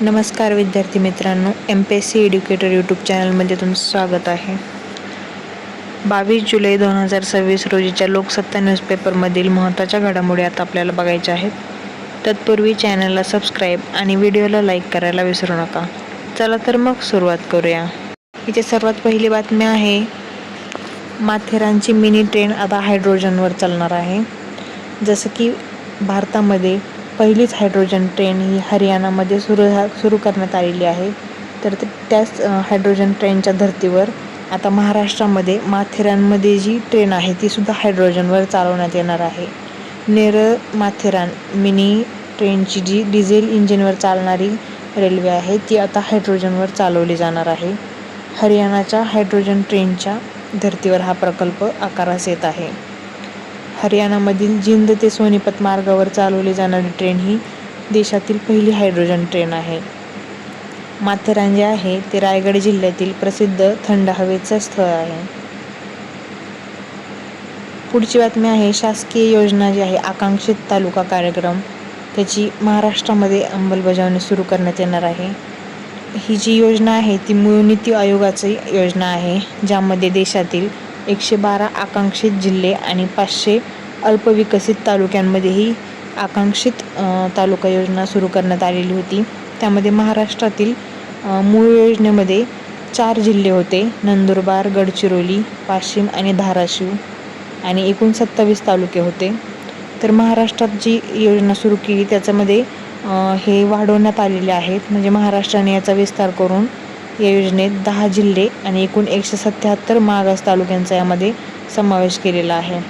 नमस्कार विद्यार्थी मित्रांनो, MPSC एड्युकेटर यूट्यूब चॅनलमध्ये तुमचं स्वागत आहे. 22 जुलै 2026 रोजीच्या लोकसत्ता न्यूजपेपरमधील महत्त्वाच्या घडामोडी आता आपल्याला बघायच्या आहेत. तत्पूर्वी चॅनलला सबस्क्राईब आणि व्हिडिओला लाईक करायला विसरू नका. चला तर मग सुरुवात करूया. इथे सर्वात पहिली बातमी आहे, माथेरानची मिनी ट्रेन आता हायड्रोजनवर चालणार आहे. जसं की भारतामध्ये पहिलीच हायड्रोजन ट्रेन ही हरियाणामध्ये सुरू करण्यात आलेली आहे. तर त्याच हायड्रोजन ट्रेनच्या धर्तीवर आता महाराष्ट्रामध्ये माथेरानमध्ये जी ट्रेन आहे ती सुद्धा हायड्रोजनवर चालवण्यात येणार आहे. नेरळ माथेरान मिनी ट्रेनची जी डिझेल इंजिनवर चालणारी रेल्वे आहे ती आता हायड्रोजनवर चालवली जाणार आहे. हरियाणाच्या हायड्रोजन ट्रेनच्या धर्तीवर हा प्रकल्प आकारास येत आहे. हरियाणामधील जिंद ते सोनीपत मार्गावर चालवली जाणारी ट्रेन ही देशातील पहिली हायड्रोजन ट्रेन आहे. माथेरान जे आहे ते रायगड जिल्ह्यातील प्रसिद्ध थंड हवेचं स्थळ आहे. पुढची बातमी आहे, शासकीय योजना जी आहे आकांक्षित तालुका कार्यक्रम त्याची महाराष्ट्रामध्ये अंमलबजावणी सुरू करण्यात येणार आहे. ही जी योजना आहे ती मूळ नीती आयोगाची योजना आहे, ज्यामध्ये देशातील 112 आकांक्षित जिल्हे आणि 500 अल्पविकसित तालुक्यांमध्ये ही आकांक्षित तालुका योजना सुरू करण्यात आलेली होती. त्यामध्ये महाराष्ट्रातील मूळ योजनेमध्ये 4 जिल्हे होते, नंदुरबार, गडचिरोली, वाशिम आणि धाराशिव, आणि एकूण 27 तालुके होते. तर महाराष्ट्रात जी योजना सुरू केली त्याच्यामध्ये हे वाढवण्यात आलेले आहेत. म्हणजे महाराष्ट्राने याचा विस्तार करून या योजनेत 10 जिल्हे आणि एकूण 177 मागास तालुक्यांचा यामध्ये समावेश केलेला आहे.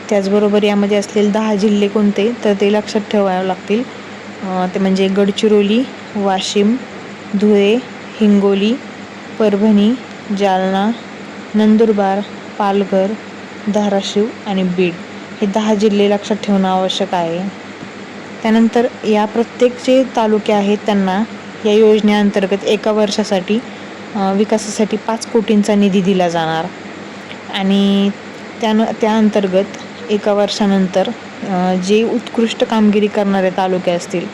त्याचबरोबर यामध्ये असलेले 10 जिल्हे कोणते तर ते लक्षात ठेवावे लागतील. ते म्हणजे गडचिरोली, वाशिम, धुळे, हिंगोली, परभणी, जालना, नंदुरबार, पालघर, धाराशिव आणि बीड हे 10 जिल्हे लक्षात ठेवणं आवश्यक आहे. त्यानंतर या प्रत्येक जे तालुके आहेत त्यांना या योजनेअंतर्गत एका वर्षासाठी विकासासाठी 5 कोटींचा निधी दिला जाणार आणि त्या अंतर्गत एका वर्षानंतर जे उत्कृष्ट कामगिरी करणारे तालुके असतील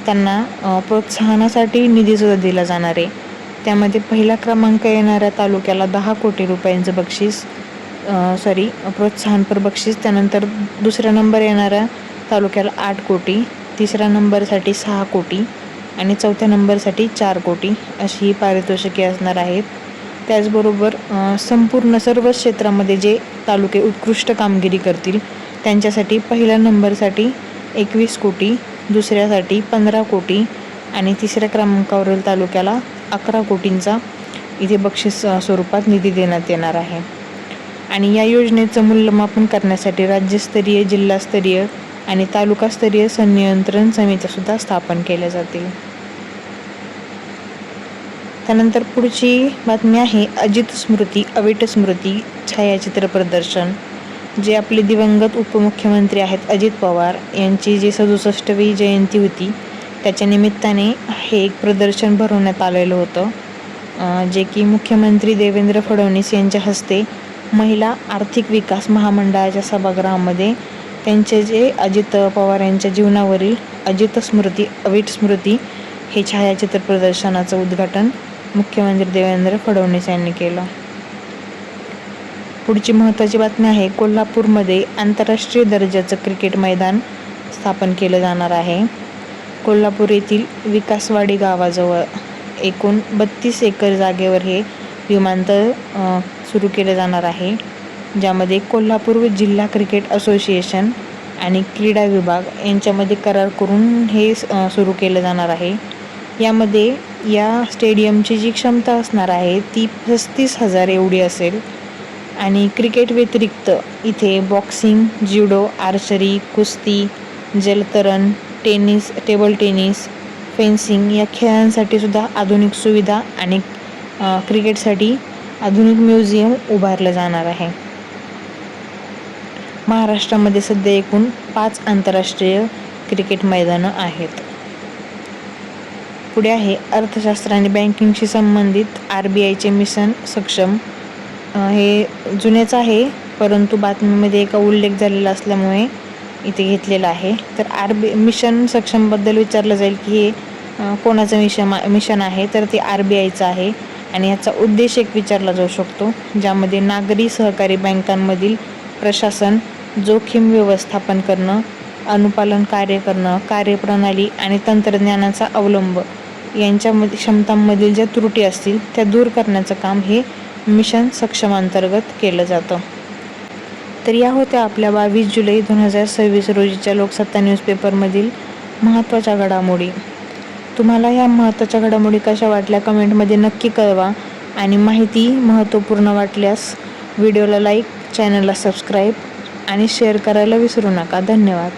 त्यांना प्रोत्साहनासाठी निधीसुद्धा दिला जाणार आहे. त्यामध्ये पहिला क्रमांक येणाऱ्या तालुक्याला 10 कोटी रुपयांचं बक्षीस प्रोत्साहनपर बक्षीस, त्यानंतर दुसरा नंबर येणाऱ्या तालुक्याला 8 कोटी, तिसऱ्या नंबरसाठी 6 कोटी आणि चौथ्या नंबरसाठी 4 कोटी अशी पारितोषिके असणार आहेत. त्याचबरोबर संपूर्ण सर्व क्षेत्रामध्ये जे तालुके उत्कृष्ट कामगिरी करतील त्यांच्यासाठी पहिल्या नंबरसाठी 21 कोटी, दुसऱ्यासाठी 15 कोटी आणि तिसऱ्या क्रमांकावरील तालुक्याला 11 कोटींचा इथे बक्षीस स्वरूपात निधी देण्यात येणार आहे. आणि या योजनेचं मूल्यमापन करण्यासाठी राज्यस्तरीय, जिल्हास्तरीय आणि तालुकास्तरीय संनियंत्रण समित्यासुद्धा स्थापन केल्या जातील. त्यानंतर पुढची बातमी आहे, अजित स्मृती अविट स्मृती छायाचित्र प्रदर्शन. जे आपले दिवंगत उपमुख्यमंत्री आहेत अजित पवार यांची जी 67वी जयंती होती त्याच्या निमित्ताने हे एक प्रदर्शन भरवण्यात आलेलं होतं, जे की मुख्यमंत्री देवेंद्र फडणवीस यांच्या हस्ते महिला आर्थिक विकास महामंडळाच्या सभागृहामध्ये त्यांचे जे अजित पवार यांच्या जीवनावरील अजित स्मृती अविट स्मृती हे छायाचित्र प्रदर्शनाचं उद्घाटन मुख्यमंत्री देवेंद्र फडणवीस यांनी केलं. पुढची महत्त्वाची बातमी आहे, कोल्हापूरमध्ये आंतरराष्ट्रीय दर्जाचं क्रिकेट मैदान स्थापन केलं जाणार आहे. कोल्हापूर येथील विकासवाडी गावाजवळ एकूण 32 एकर जागेवर हे विमानतळ सुरू केलं जाणार आहे, ज्यामध्ये कोल्हापूर जिल्हा क्रिकेट असोसिएशन आणि क्रीडा विभाग यांच्यामध्ये करार करून हे सुरू केलं जाणार आहे. यामध्ये या स्टेडियमची जी क्षमता असणार आहे ती 35,000 एवढी असेल आणि क्रिकेट व्यतिरिक्त इथे बॉक्सिंग, ज्युडो, आर्चरी, कुस्ती, जलतरण, टेनिस, टेबल टेनिस, फेन्सिंग या खेळांसाठी सुद्धा आधुनिक सुविधा आणि क्रिकेटसाठी आधुनिक म्युझियम उभारलं जाणार आहे. महाराष्ट्रामध्ये सध्या एकूण 5 आंतरराष्ट्रीय क्रिकेट मैदानं आहेत. पुढे आहे, अर्थशास्त्र आणि बँकिंगशी संबंधित RBIचे मिशन सक्षम. हे जुनेच आहे परंतु बातमीमध्ये एका उल्लेख झालेला असल्यामुळे इथे घेतलेला आहे. तर मिशन सक्षमबद्दल विचारलं जाईल की हे कोणाचं मिशन आहे तर ते RBIचं आहे आणि याचा उद्देश एक विचारला जाऊ शकतो, ज्यामध्ये नागरी सहकारी बँकांमधील प्रशासन, जोखीम व्यवस्थापन करणं, अनुपालन कार्य करणं, कार्यप्रणाली आणि तंत्रज्ञानाचा अवलंब यांच्यामध्ये क्षमतांमधील ज्या त्रुटी असतील त्या दूर करण्याचं काम हे मिशन सक्षम अंतर्गत केलं जातं. तर या होत्या आपल्या 22 जुलै 2026 रोजीच्या लोकसत्ता न्यूजपेपरमधील महत्त्वाच्या घडामोडी. तुम्हाला ह्या महत्त्वाच्या घडामोडी कशा वाटल्या कमेंटमध्ये नक्की कळवा आणि माहिती महत्त्वपूर्ण वाटल्यास व्हिडिओला लाईक, चॅनलला सबस्क्राईब आणि शेअर करायला विसरू नका. धन्यवाद.